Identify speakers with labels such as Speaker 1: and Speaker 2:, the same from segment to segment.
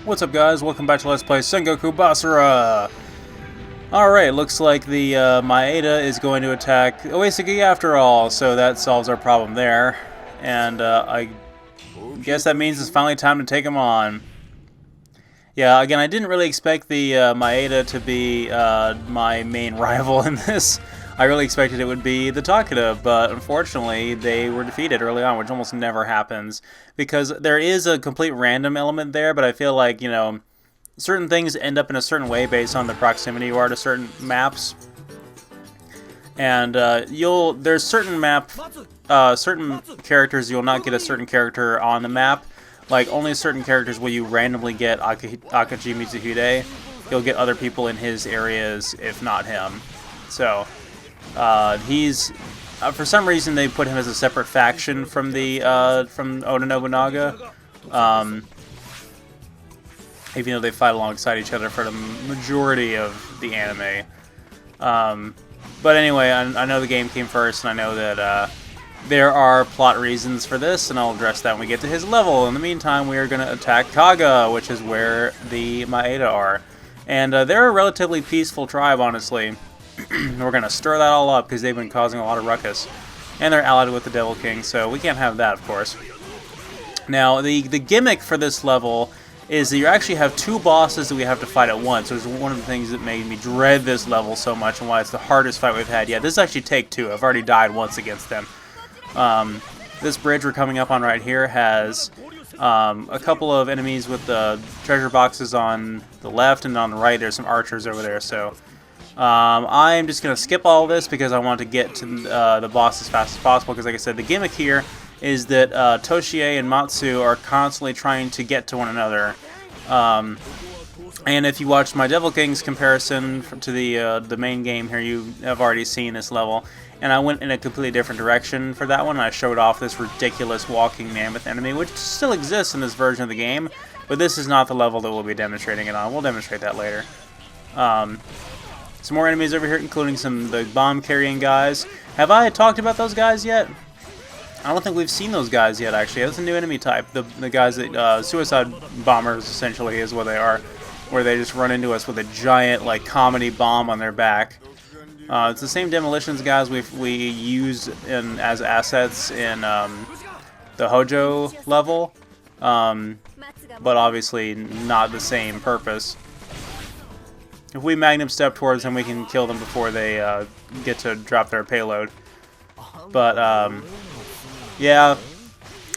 Speaker 1: What's up, guys? Welcome back to Let's Play Sengoku Basara! Alright, looks like the Maeda is going to attack Oisagi after all, so that solves our problem there. And I guess that means it's finally time to take him on. Yeah, again, I didn't really expect the Maeda to be my main rival in this. I really expected it would be the Takeda, but unfortunately they were defeated early on, which almost never happens. Because there is a complete random element there, but I feel like, you know, certain things end up in a certain way based on the proximity you are to certain maps. And there's certain characters you'll not get a certain character on the map. Like, only certain characters will you randomly get Akaji Mitsuhide. You'll get other people in his areas, if not him. So, he's... for some reason, they put him as a separate faction from the, from Oda Nobunaga. Even though they fight alongside each other for the majority of the anime. But anyway, I know the game came first, and I know that, there are plot reasons for this, and I'll address that when we get to his level. In the meantime, we are going to attack Kaga, which is where the Maeda are. And they're a relatively peaceful tribe, honestly. We're going to stir that all up, because they've been causing a lot of ruckus. And they're allied with the Devil King, so we can't have that, of course. Now, the gimmick for this level is that you actually have two bosses that we have to fight at once. So it's one of the things that made me dread this level so much, and why it's the hardest fight we've had yet. This is actually take two. I've already died once against them. This bridge we're coming up on right here has a couple of enemies with the treasure boxes on the left, and on the right there's some archers over there. So I'm just going to skip all this because I want to get to the boss as fast as possible, because like I said, the gimmick here is that Toshiie and Matsu are constantly trying to get to one another. And if you watch my Devil King's comparison to the main game here, you have already seen this level. And I went in a completely different direction for that one. I showed off this ridiculous walking mammoth enemy, which still exists in this version of the game, but this is not the level that we'll be demonstrating it on. We'll demonstrate that later. Some more enemies over here, including the bomb-carrying guys. Have I talked about those guys yet? I don't think we've seen those guys yet, actually. That's a new enemy type. The guys that... suicide bombers, essentially, is what they are. Where they just run into us with a giant, like, comedy bomb on their back. It's the same demolitions guys we use as assets in the Hojo level. But obviously not the same purpose. If we Magnum Step towards them, we can kill them before they get to drop their payload. But, yeah,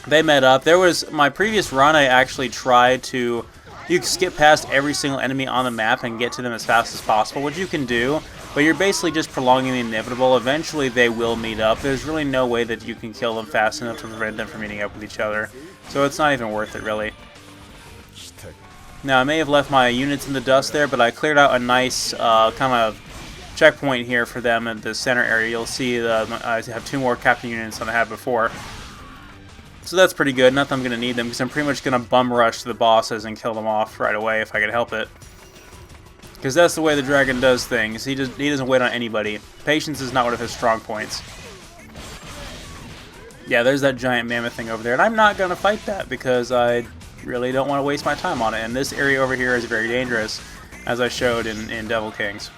Speaker 1: they met up. There was my previous run, I actually tried to... You can skip past every single enemy on the map and get to them as fast as possible, which you can do, but you're basically just prolonging the inevitable. Eventually they will meet up. There's really no way that you can kill them fast enough to prevent them from meeting up with each other, so it's not even worth it, really. Now, I may have left my units in the dust there, but I cleared out a nice kind of checkpoint here for them in the center area. You'll see I have two more captain units than I had before. So that's pretty good. Not that I'm going to need them, because I'm pretty much going to bum rush the bosses and kill them off right away if I can help it. Because that's the way the dragon does things. He doesn't wait on anybody. Patience is not one of his strong points. Yeah, there's that giant mammoth thing over there. And I'm not going to fight that, because I really don't want to waste my time on it. And this area over here is very dangerous, as I showed in Devil Kings.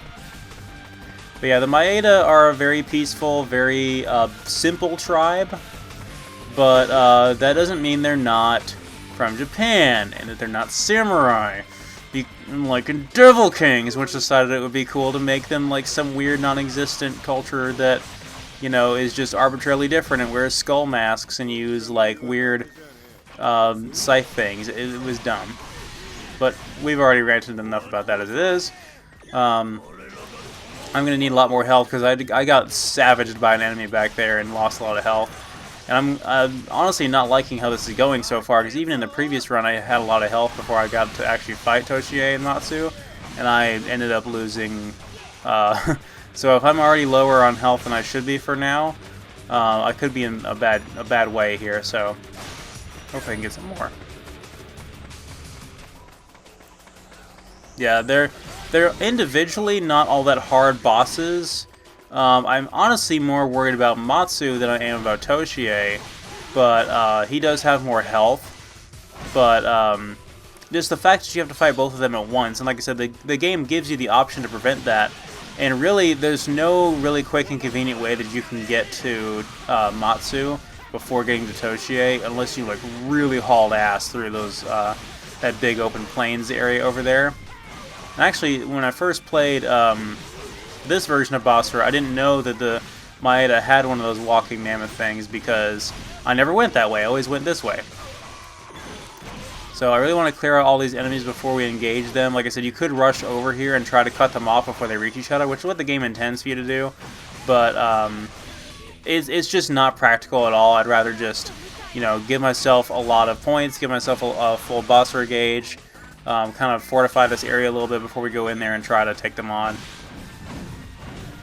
Speaker 1: But yeah, the Maeda are a very peaceful, very simple tribe. But that doesn't mean they're not from Japan, and that they're not samurai. Like in Devil Kings, which decided it would be cool to make them like some weird non-existent culture that, you know, is just arbitrarily different and wears skull masks and use like weird scythe things. It was dumb. But we've already ranted enough about that as it is. I'm going to need a lot more health, because I got savaged by an enemy back there and lost a lot of health. And I'm honestly not liking how this is going so far, because even in the previous run I had a lot of health before I got to actually fight Toshiie and Matsu, and I ended up losing. So if I'm already lower on health than I should be for now, I could be in a bad way here. So hopefully I can get some more. Yeah, they're individually not all that hard bosses. I'm honestly more worried about Matsu than I am about Toshiie, but he does have more health. But just the fact that you have to fight both of them at once, and like I said, the game gives you the option to prevent that. And really, there's no really quick and convenient way that you can get to Matsu before getting to Toshiie, unless you like really hauled ass through those that big open plains area over there. And actually, when I first played this version of Basara, I didn't know that the Maeda had one of those walking mammoth things because I never went that way. I always went this way. So I really want to clear out all these enemies before we engage them. Like I said, you could rush over here and try to cut them off before they reach each other, which is what the game intends for you to do. But it's just not practical at all. I'd rather just, you know, give myself a lot of points, give myself a full Basara gauge, kind of fortify this area a little bit before we go in there and try to take them on.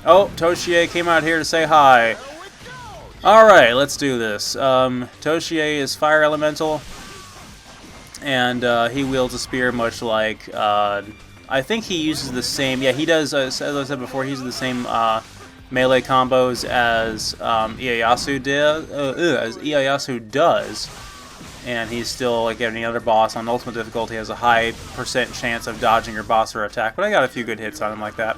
Speaker 1: Oh, Toshiie came out here to say hi. Alright, let's do this. Toshiie is fire elemental. And he wields a spear much like, I think he uses the same, yeah, he does, as I said before, he uses the same melee combos as Ieyasu does. And he's still, like any other boss on ultimate difficulty, has a high % chance of dodging your boss or attack. But I got a few good hits on him like that.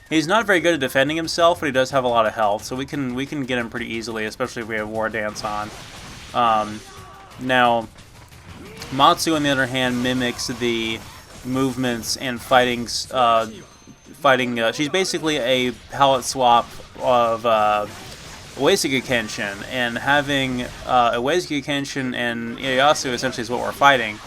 Speaker 1: He's not very good at defending himself, but he does have a lot of health, so we can get him pretty easily, especially if we have War Dance on. Now, Matsu, on the other hand, mimics the movements and fighting. She's basically a palette swap of Uesugi Kenshin, and having Uesugi Kenshin and Ieyasu essentially is what we're fighting.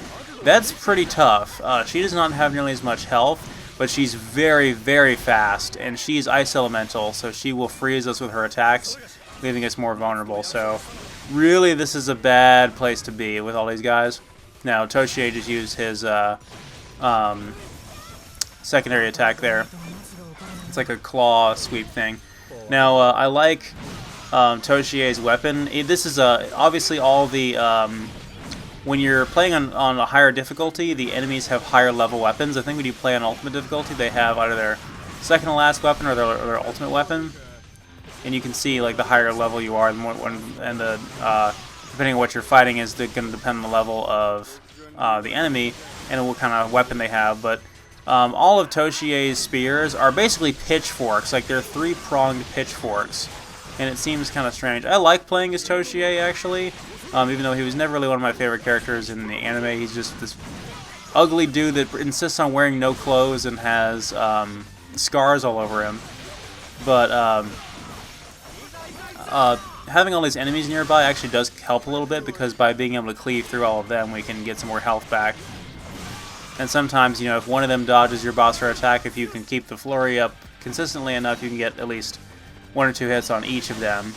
Speaker 1: That's pretty tough. She does not have nearly as much health, but she's very, very fast, and she's Ice Elemental, so she will freeze us with her attacks, leaving us more vulnerable. So, really, this is a bad place to be with all these guys. Now, Toshiie just used his secondary attack there. It's like a claw sweep thing. Now, I like Toshie's weapon. This is obviously all the... when you're playing on a higher difficulty, the enemies have higher level weapons. I think when you play on ultimate difficulty, they have either their second to last weapon or their ultimate weapon. And you can see, like, the higher level you are, depending on what you're fighting is going to depend on the level of the enemy and what kind of weapon they have. But all of Toshie's spears are basically pitchforks, like they're three-pronged pitchforks. And it seems kind of strange. I like playing as Toshiie, actually, even though he was never really one of my favorite characters in the anime. He's just this ugly dude that insists on wearing no clothes and has scars all over him. But having all these enemies nearby actually does help a little bit, because by being able to cleave through all of them, we can get some more health back. And sometimes, you know, if one of them dodges your boss or attack, if you can keep the flurry up consistently enough, you can get at least 1 or 2 hits on each of them.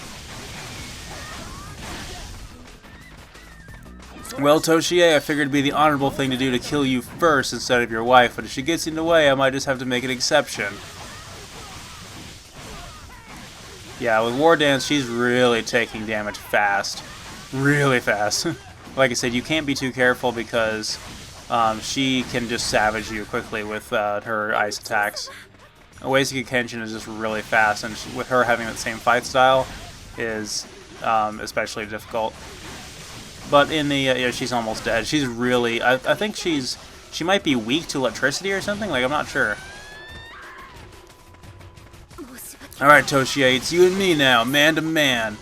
Speaker 1: Well, Toshiie, I figured it'd be the honorable thing to do to kill you first instead of your wife, but if she gets in the way, I might just have to make an exception. Yeah, with War Dance, she's really taking damage fast. Really fast. Like I said, you can't be too careful because she can just savage you quickly with her ice attacks. Uesugi Kenshin is just really fast, and with her having that same fight style is especially difficult. But in the, yeah, she's almost dead. She's really, I think she might be weak to electricity or something, like I'm not sure. Alright, Toshiie, it's you and me now, man to man.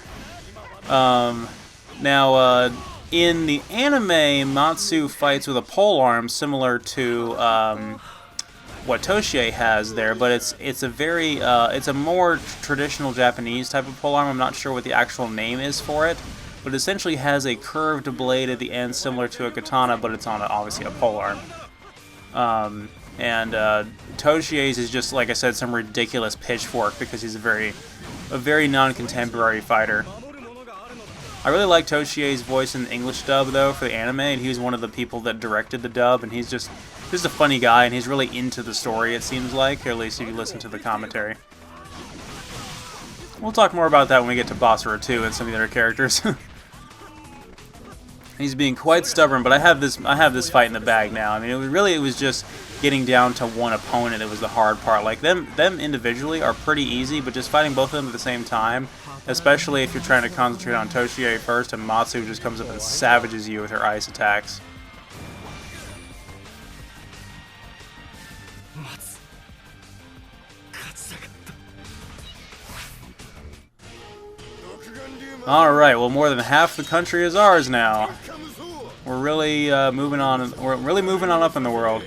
Speaker 1: Now, in the anime, Matsu fights with a polearm similar to what Toshiie has there, but it's a more traditional Japanese type of polearm. I'm not sure what the actual name is for it, but it essentially has a curved blade at the end similar to a katana, but it's on obviously a polearm. And Toshie's is just, like I said, some ridiculous pitchfork because he's a very non-contemporary fighter. I really like Toshie's voice in the English dub, though, for the anime, and he was one of the people that directed the dub, and he's just a funny guy, and he's really into the story, it seems like, or at least if you listen to the commentary. We'll talk more about that when we get to Basara 2 and some of the other characters. He's being quite stubborn, but I have this fight in the bag now. I mean, it was just getting down to one opponent that was the hard part. Like, them individually are pretty easy, but just fighting both of them at the same time, especially if you're trying to concentrate on Toshiie first, and Matsu just comes up and savages you with her ice attacks. Alright, well, more than half the country is ours now. We're really moving on. We're really moving on up in the world.